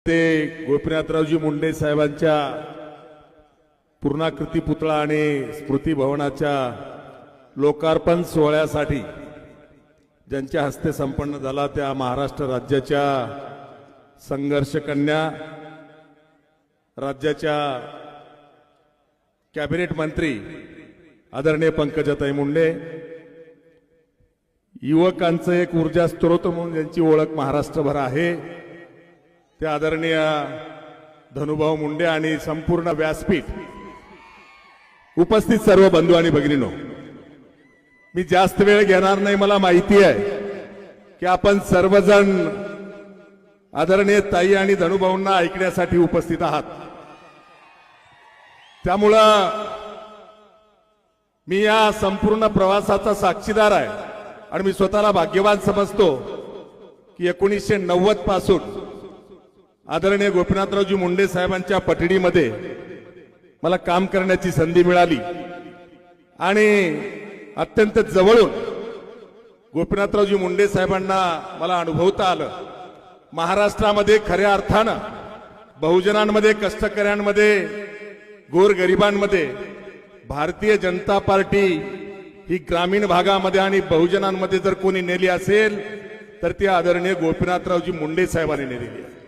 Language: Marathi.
ते गोपीनाथरावजी मुंडे साहेबांच्या पूर्णाकृती पुतळा आणि स्मृती भवनाच्या लोकार्पण सोहळ्यासाठी ज्यांच्या हस्ते संपन्न झाला त्या महाराष्ट्र राज्याच्या संघर्ष कन्या, राज्याच्या कॅबिनेट मंत्री आदरणीय पंकजाताई मुंडे, युवकांचं एक ऊर्जा स्त्रोत म्हणून ज्यांची ओळख महाराष्ट्रभर आहे ते आदरणीय धनुभाऊ मुंडे आणि संपूर्ण व्यासपीठ, उपस्थित सर्व बंधू आणि भगिनींनो, मी जास्त वेळ घेणार नाही। मला माहिती आहे की आपण सर्वजण आदरणीय ताई आणि धनुभाऊंना ऐकण्यासाठी उपस्थित आहात, त्यामुळं मी या संपूर्ण प्रवासाचा साक्षीदार आहे आणि मी स्वतःला भाग्यवान समजतो की 1990 पासून आदरणीय गोपीनाथरावजी मुंडे साहेबांच्या पठडीमध्ये मला काम करण्याची संधी मिळाली आणि अत्यंत जवळून गोपीनाथरावजी मुंडे साहेबांना मला अनुभवता आलं। महाराष्ट्रामध्ये खऱ्या अर्थानं बहुजनांमध्ये, कष्टकऱ्यांमध्ये, गोरगरिबांमध्ये भारतीय जनता पार्टी ही ग्रामीण भागामध्ये आणि बहुजनांमध्ये जर कोणी नेली असेल तर ती आदरणीय गोपीनाथरावजी मुंडे साहेबांनी नेलेली आहे।